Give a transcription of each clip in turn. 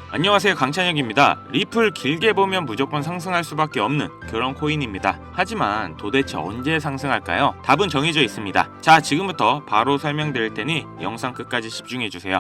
안녕하세요, 강찬혁입니다. 리플 길게 보면 무조건 상승할 수밖에 없는 그런 코인입니다. 하지만 도대체 언제 상승할까요? 답은 정해져 있습니다. 자, 지금부터 바로 설명드릴 테니 영상 끝까지 집중해주세요.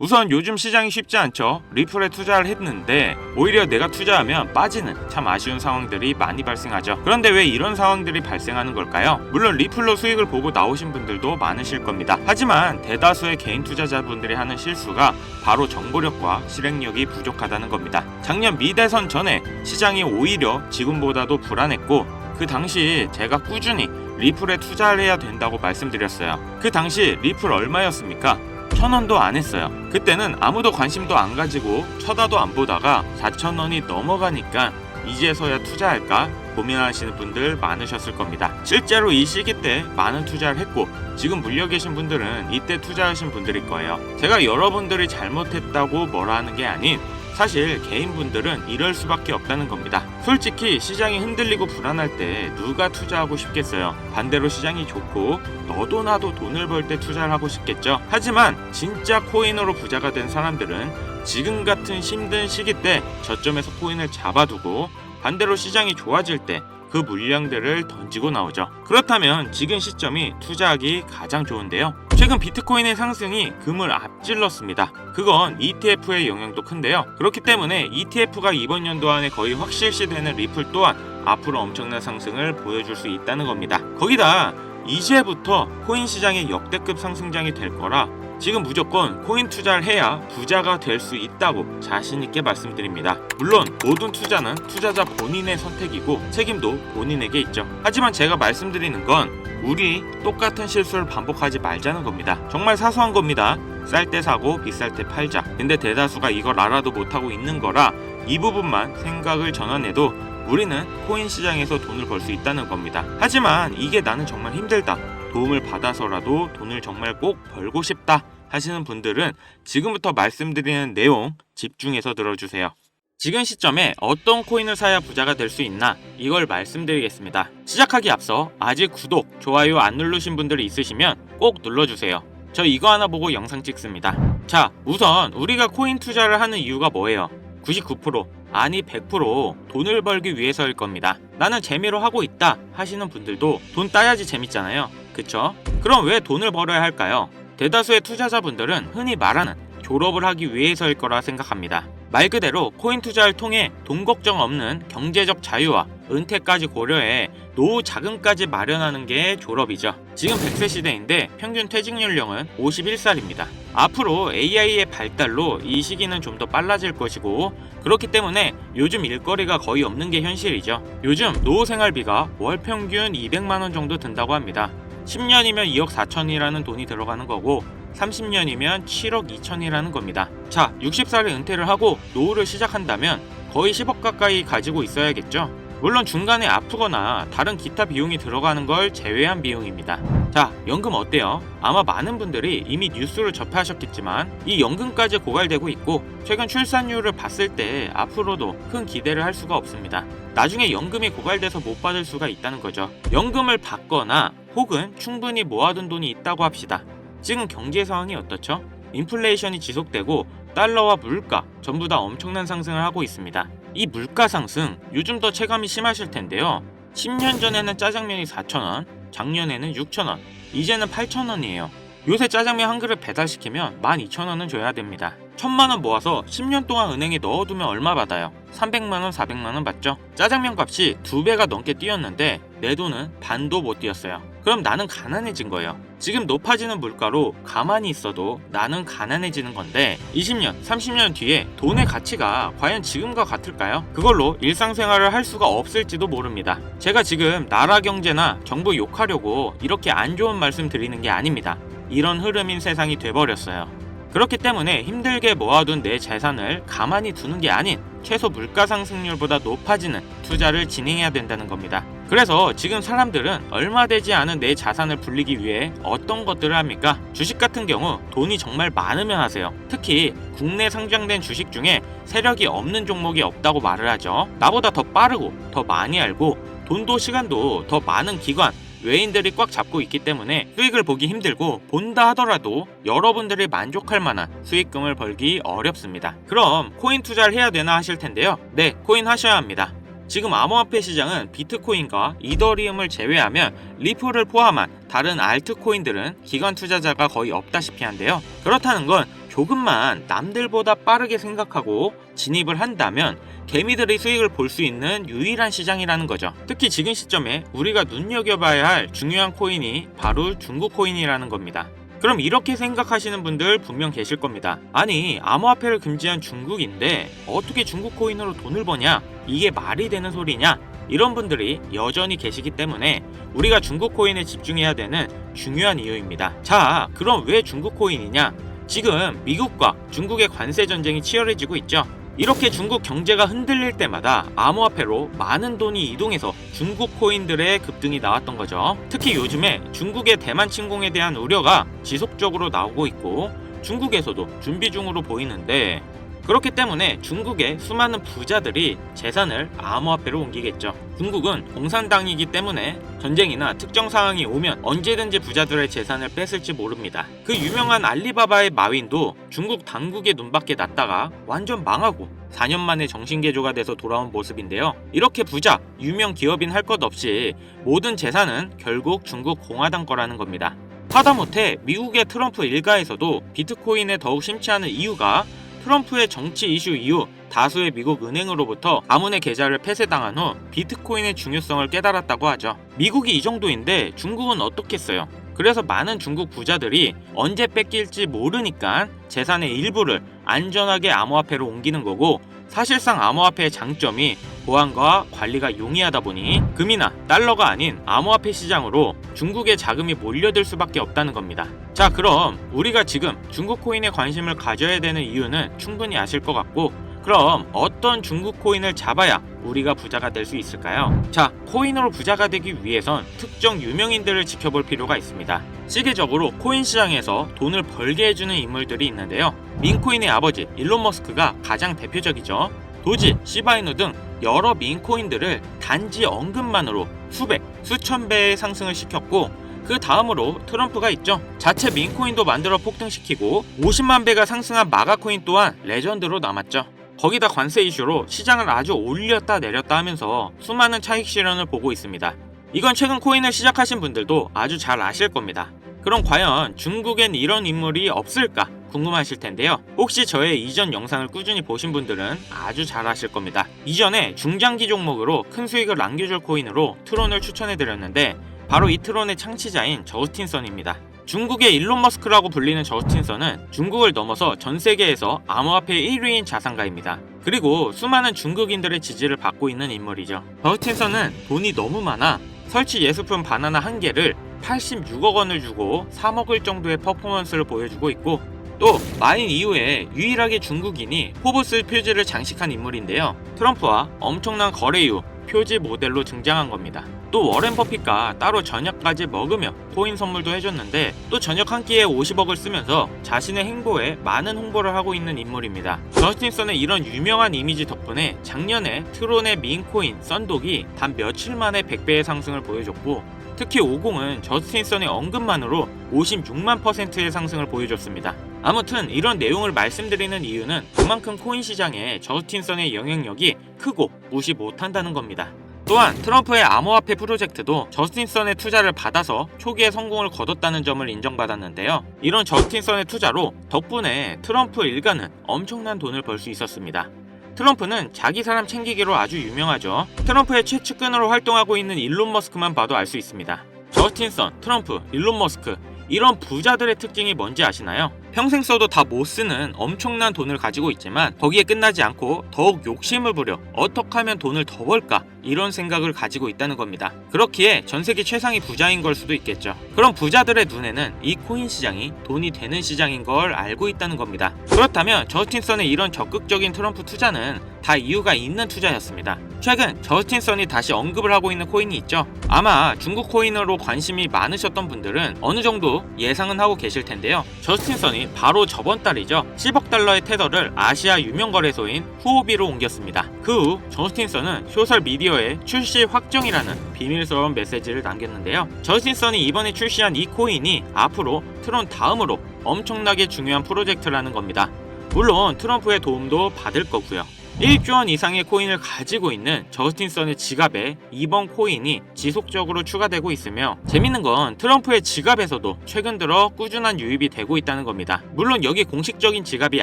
우선 요즘 시장이 쉽지 않죠. 리플에 투자를 했는데 오히려 내가 투자하면 빠지는 참 아쉬운 상황들이 많이 발생하죠. 그런데 왜 이런 상황들이 발생하는 걸까요? 물론 리플로 수익을 보고 나오신 분들도 많으실 겁니다. 하지만 대다수의 개인 투자자분들이 하는 실수가 바로 정보력과 실행력이 부족하다는 겁니다. 작년 미대선 전에 시장이 오히려 지금보다도 불안했고 그 당시 제가 꾸준히 리플에 투자를 해야 된다고 말씀드렸어요. 그 당시 리플 얼마였습니까? 1,000원도 안 했어요. 그때는 아무도 관심도 안 가지고 쳐다도 안 보다가 4,000원이 넘어가니까 이제서야 투자할까 고민하시는 분들 많으셨을 겁니다. 실제로 이 시기 때 많은 투자를 했고 지금 물려 계신 분들은 이때 투자하신 분들일 거예요. 제가 여러분들이 잘못했다고 뭐라 하는 게 아닌 사실 개인분들은 이럴 수밖에 없다는 겁니다. 솔직히 시장이 흔들리고 불안할 때 누가 투자하고 싶겠어요. 반대로 시장이 좋고 너도 나도 돈을 벌 때 투자를 하고 싶겠죠. 하지만 진짜 코인으로 부자가 된 사람들은 지금 같은 힘든 시기 때 저점에서 코인을 잡아두고 반대로 시장이 좋아질 때 그 물량들을 던지고 나오죠. 그렇다면 지금 시점이 투자하기 가장 좋은데요. 최근 비트코인의 상승이 금을 앞질렀습니다. 그건 ETF의 영향도 큰데요. 그렇기 때문에 ETF가 이번 연도 안에 거의 확실시되는 리플 또한 앞으로 엄청난 상승을 보여줄 수 있다는 겁니다. 거기다 이제부터 코인 시장의 역대급 상승장이 될 거라 지금 무조건 코인 투자를 해야 부자가 될 수 있다고 자신있게 말씀드립니다. 물론 모든 투자는 투자자 본인의 선택이고 책임도 본인에게 있죠. 하지만 제가 말씀드리는 건 우리 똑같은 실수를 반복하지 말자는 겁니다. 정말 사소한 겁니다. 쌀 때 사고 비쌀 때 팔자. 근데 대다수가 이걸 알아도 못하고 있는 거라 이 부분만 생각을 전환해도 우리는 코인 시장에서 돈을 벌 수 있다는 겁니다. 하지만 이게 나는 정말 힘들다. 도움을 받아서라도 돈을 정말 꼭 벌고 싶다 하시는 분들은 지금부터 말씀드리는 내용 집중해서 들어주세요. 지금 시점에 어떤 코인을 사야 부자가 될 수 있나 이걸 말씀드리겠습니다. 시작하기 앞서 아직 구독, 좋아요 안 누르신 분들이 있으시면 꼭 눌러주세요. 저 이거 하나 보고 영상 찍습니다. 자, 우선 우리가 코인 투자를 하는 이유가 뭐예요? 99% 아니 100% 돈을 벌기 위해서일 겁니다. 나는 재미로 하고 있다 하시는 분들도 돈 따야지 재밌잖아요. 그쵸? 그럼 왜 돈을 벌어야 할까요? 대다수의 투자자분들은 흔히 말하는 졸업을 하기 위해서일 거라 생각합니다. 말 그대로 코인 투자를 통해 돈 걱정 없는 경제적 자유와 은퇴까지 고려해 노후 자금까지 마련하는 게 졸업이죠. 지금 100세 시대인데 평균 퇴직 연령은 51살입니다. 앞으로 AI의 발달로 이 시기는 좀 더 빨라질 것이고 그렇기 때문에 요즘 일거리가 거의 없는 게 현실이죠. 요즘 노후 생활비가 월 평균 200만원 정도 든다고 합니다. 10년이면 2억 4천이라는 돈이 들어가는 거고 30년이면 7억 2천이라는 겁니다. 자, 60살에 은퇴를 하고 노후를 시작한다면 거의 10억 가까이 가지고 있어야겠죠. 물론 중간에 아프거나 다른 기타 비용이 들어가는 걸 제외한 비용입니다. 자, 연금 어때요? 아마 많은 분들이 이미 뉴스를 접하셨겠지만 이 연금까지 고갈되고 있고 최근 출산율을 봤을 때 앞으로도 큰 기대를 할 수가 없습니다. 나중에 연금이 고갈돼서 못 받을 수가 있다는 거죠. 연금을 받거나 혹은 충분히 모아둔 돈이 있다고 합시다. 지금 경제 상황이 어떻죠? 인플레이션이 지속되고 달러와 물가 전부 다 엄청난 상승을 하고 있습니다. 이 물가 상승 요즘 더 체감이 심하실 텐데요. 10년 전에는 짜장면이 4,000원, 작년에는 6,000원, 이제는 8,000원이에요. 요새 짜장면 한 그릇 배달시키면 12,000원은 줘야 됩니다. 1,000만원 모아서 10년 동안 은행에 넣어두면 얼마 받아요? 300만원, 400만원 받죠? 짜장면 값이 2배가 넘게 뛰었는데 내 돈은 반도 못 뛰었어요. 그럼 나는 가난해진 거예요. 지금 높아지는 물가로 가만히 있어도 나는 가난해지는 건데 20년, 30년 뒤에 돈의 가치가 과연 지금과 같을까요? 그걸로 일상생활을 할 수가 없을지도 모릅니다. 제가 지금 나라 경제나 정부 욕하려고 이렇게 안 좋은 말씀 드리는 게 아닙니다. 이런 흐름인 세상이 돼버렸어요. 그렇기 때문에 힘들게 모아둔 내 재산을 가만히 두는 게 아닌 최소 물가 상승률보다 높아지는 투자를 진행해야 된다는 겁니다. 그래서 지금 사람들은 얼마 되지 않은 내 자산을 불리기 위해 어떤 것들을 합니까? 주식 같은 경우 돈이 정말 많으면 하세요. 특히 국내 상장된 주식 중에 세력이 없는 종목이 없다고 말을 하죠. 나보다 더 빠르고 더 많이 알고 돈도 시간도 더 많은 기관, 외인들이 꽉 잡고 있기 때문에 수익을 보기 힘들고 본다 하더라도 여러분들이 만족할 만한 수익금을 벌기 어렵습니다. 그럼 코인 투자를 해야 되나 하실 텐데요. 네, 코인 하셔야 합니다. 지금 암호화폐 시장은 비트코인과 이더리움을 제외하면 리플을 포함한 다른 알트코인들은 기관 투자자가 거의 없다시피 한데요. 그렇다는 건 조금만 남들보다 빠르게 생각하고 진입을 한다면 개미들이 수익을 볼 수 있는 유일한 시장이라는 거죠. 특히 지금 시점에 우리가 눈여겨봐야 할 중요한 코인이 바로 중국 코인이라는 겁니다. 그럼 이렇게 생각하시는 분들 분명 계실 겁니다. 아니, 암호화폐를 금지한 중국인데 어떻게 중국 코인으로 돈을 버냐? 이게 말이 되는 소리냐? 이런 분들이 여전히 계시기 때문에 우리가 중국 코인에 집중해야 되는 중요한 이유입니다. 자, 그럼 왜 중국 코인이냐? 지금 미국과 중국의 관세 전쟁이 치열해지고 있죠. 이렇게 중국 경제가 흔들릴 때마다 암호화폐로 많은 돈이 이동해서 중국 코인들의 급등이 나왔던 거죠. 특히 요즘에 중국의 대만 침공에 대한 우려가 지속적으로 나오고 있고 중국에서도 준비 중으로 보이는데, 그렇기 때문에 중국의 수많은 부자들이 재산을 암호화폐로 옮기겠죠. 중국은 공산당이기 때문에 전쟁이나 특정 상황이 오면 언제든지 부자들의 재산을 뺏을지 모릅니다. 그 유명한 알리바바의 마윈도 중국 당국의 눈밖에 났다가 완전 망하고 4년 만에 정신개조가 돼서 돌아온 모습인데요. 이렇게 부자, 유명 기업인 할 것 없이 모든 재산은 결국 중국 공화당 거라는 겁니다. 하다못해 미국의 트럼프 일가에서도 비트코인에 더욱 심취하는 이유가 트럼프의 정치 이슈 이후 다수의 미국 은행으로부터 가문의 계좌를 폐쇄당한 후 비트코인의 중요성을 깨달았다고 하죠. 미국이 이 정도인데 중국은 어떻겠어요? 그래서 많은 중국 부자들이 언제 뺏길지 모르니까 재산의 일부를 안전하게 암호화폐로 옮기는 거고, 사실상 암호화폐의 장점이 보안과 관리가 용이하다 보니 금이나 달러가 아닌 암호화폐 시장으로 중국의 자금이 몰려들 수밖에 없다는 겁니다. 자, 그럼 우리가 지금 중국 코인에 관심을 가져야 되는 이유는 충분히 아실 것 같고, 그럼 어떤 중국 코인을 잡아야 우리가 부자가 될 수 있을까요? 자, 코인으로 부자가 되기 위해선 특정 유명인들을 지켜볼 필요가 있습니다. 시기적으로 코인 시장에서 돈을 벌게 해주는 인물들이 있는데요. 민코인의 아버지 일론 머스크가 가장 대표적이죠. 도지, 시바이누 등 여러 민코인들을 단지 언급만으로 수백, 수천 배의 상승을 시켰고, 그 다음으로 트럼프가 있죠. 자체 민코인도 만들어 폭등시키고 50만 배가 상승한 마가코인 또한 레전드로 남았죠. 거기다 관세 이슈로 시장을 아주 올렸다 내렸다 하면서 수많은 차익 실현을 보고 있습니다. 이건 최근 코인을 시작하신 분들도 아주 잘 아실 겁니다. 그럼 과연 중국엔 이런 인물이 없을까 궁금하실 텐데요. 혹시 저의 이전 영상을 꾸준히 보신 분들은 아주 잘 아실 겁니다. 이전에 중장기 종목으로 큰 수익을 남겨줄 코인으로 트론을 추천해드렸는데 바로 이 트론의 창시자인 저스틴 선입니다. 중국의 일론 머스크라고 불리는 저스틴 선은 중국을 넘어서 전 세계에서 암호화폐 1위인 자산가입니다. 그리고 수많은 중국인들의 지지를 받고 있는 인물이죠. 저스틴 선은 돈이 너무 많아 설치 예술품 바나나 한 개를 86억 원을 주고 사 먹을 정도의 퍼포먼스를 보여주고 있고, 또 마인 이후에 유일하게 중국인이 포브스 표지를 장식한 인물인데요. 트럼프와 엄청난 거래 이후 표지 모델로 등장한 겁니다. 또 워렌 버핏과 따로 저녁까지 먹으며 코인 선물도 해줬는데, 또 저녁 한 끼에 50억을 쓰면서 자신의 행보에 많은 홍보를 하고 있는 인물입니다. 저스틴 선의 이런 유명한 이미지 덕분에 작년에 트론의 민코인 썬독이 단 며칠 만에 100배의 상승을 보여줬고, 특히 50은 저스틴 선의 언급만으로 56만%의 상승을 보여줬습니다. 아무튼 이런 내용을 말씀드리는 이유는 그만큼 코인 시장에 저스틴 선의 영향력이 크고 무시 못한다는 겁니다. 또한 트럼프의 암호화폐 프로젝트도 저스틴 선의 투자를 받아서 초기에 성공을 거뒀다는 점을 인정받았는데요. 이런 저스틴 선의 투자로 덕분에 트럼프 일가는 엄청난 돈을 벌 수 있었습니다. 트럼프는 자기 사람 챙기기로 아주 유명하죠. 트럼프의 최측근으로 활동하고 있는 일론 머스크만 봐도 알 수 있습니다. 저스틴 선, 트럼프, 일론 머스크, 이런 부자들의 특징이 뭔지 아시나요? 평생 써도 다 못 쓰는 엄청난 돈을 가지고 있지만 거기에 끝나지 않고 더욱 욕심을 부려 어떻게 하면 돈을 더 벌까 이런 생각을 가지고 있다는 겁니다. 그렇기에 전 세계 최상위 부자인 걸 수도 있겠죠. 그럼 부자들의 눈에는 이 코인 시장이 돈이 되는 시장인 걸 알고 있다는 겁니다. 그렇다면 저스틴 선의 이런 적극적인 트럼프 투자는 다 이유가 있는 투자였습니다. 최근 저스틴 선이 다시 언급을 하고 있는 코인이 있죠. 아마 중국 코인으로 관심이 많으셨던 분들은 어느 정도 예상은 하고 계실 텐데요. 저스틴 선이 바로 저번 달이죠. 10억 달러의 테더를 아시아 유명 거래소인 후오비로 옮겼습니다. 그 후 저스틴 선은 소셜 미디어에 출시 확정이라는 비밀스러운 메시지를 남겼는데요. 저스틴 선이 이번에 출시한 이 코인이 앞으로 트론 다음으로 엄청나게 중요한 프로젝트라는 겁니다. 물론 트럼프의 도움도 받을 거고요. 1조 원 이상의 코인을 가지고 있는 저스틴 선의 지갑에 이번 코인이 지속적으로 추가되고 있으며 재밌는 건 트럼프의 지갑에서도 최근 들어 꾸준한 유입이 되고 있다는 겁니다. 물론 여기 공식적인 지갑이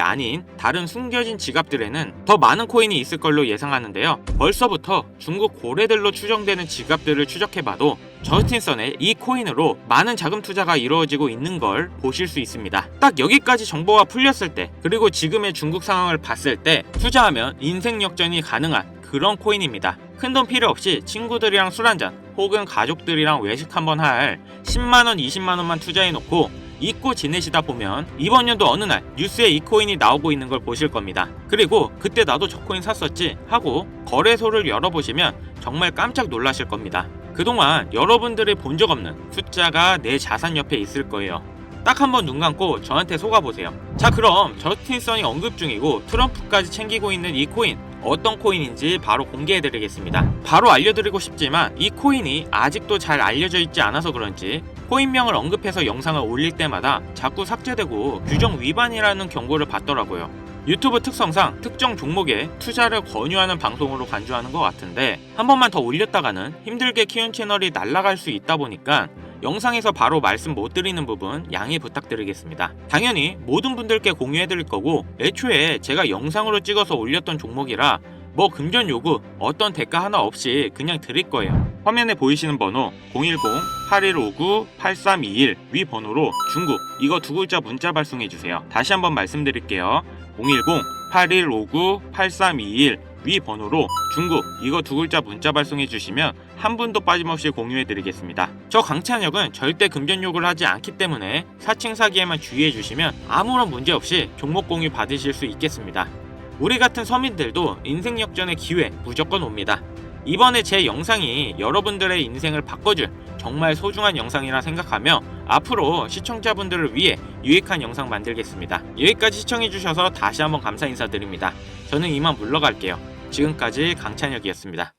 아닌 다른 숨겨진 지갑들에는 더 많은 코인이 있을 걸로 예상하는데요. 벌써부터 중국 고래들로 추정되는 지갑들을 추적해봐도 저스틴 선의 이 코인으로 많은 자금 투자가 이루어지고 있는 걸 보실 수 있습니다. 딱 여기까지 정보가 풀렸을 때, 그리고 지금의 중국 상황을 봤을 때 투자하면 인생 역전이 가능한 그런 코인입니다. 큰돈 필요 없이 친구들이랑 술 한잔 혹은 가족들이랑 외식 한번 할 10만원, 20만원만 투자해놓고 잊고 지내시다 보면 이번 연도 어느 날 뉴스에 이 코인이 나오고 있는 걸 보실 겁니다. 그리고 그때 나도 저 코인 샀었지 하고 거래소를 열어보시면 정말 깜짝 놀라실 겁니다. 그동안 여러분들이 본 적 없는 숫자가 내 자산 옆에 있을 거예요. 딱 한번 눈 감고 저한테 속아보세요. 자, 그럼 저스틴 선이 언급 중이고 트럼프까지 챙기고 있는 이 코인 어떤 코인인지 바로 공개해드리겠습니다. 바로 알려드리고 싶지만 이 코인이 아직도 잘 알려져 있지 않아서 그런지 코인명을 언급해서 영상을 올릴 때마다 자꾸 삭제되고 규정 위반이라는 경고를 받더라고요. 유튜브 특성상 특정 종목에 투자를 권유하는 방송으로 간주하는 것 같은데 한 번만 더 올렸다가는 힘들게 키운 채널이 날아갈 수 있다 보니까 영상에서 바로 말씀 못 드리는 부분 양해 부탁드리겠습니다. 당연히 모든 분들께 공유해드릴 거고 애초에 제가 영상으로 찍어서 올렸던 종목이라 뭐 금전 요구 어떤 대가 하나 없이 그냥 드릴 거예요. 화면에 보이시는 번호 010-8159-8321 위 번호로 중국 이거 두 글자 문자 발송해주세요. 다시 한번 말씀드릴게요. 010-8159-8321 위 번호로 중국 이거 두 글자 문자 발송해 주시면 한 분도 빠짐없이 공유해 드리겠습니다. 저 강찬혁은 절대 금전 요구를 하지 않기 때문에 사칭 사기에만 주의해 주시면 아무런 문제 없이 종목 공유 받으실 수 있겠습니다. 우리 같은 서민들도 인생 역전의 기회 무조건 옵니다. 이번에 제 영상이 여러분들의 인생을 바꿔줄 정말 소중한 영상이라 생각하며 앞으로 시청자분들을 위해 유익한 영상 만들겠습니다. 여기까지 시청해주셔서 다시 한번 감사 인사드립니다. 저는 이만 물러갈게요. 지금까지 강찬혁이었습니다.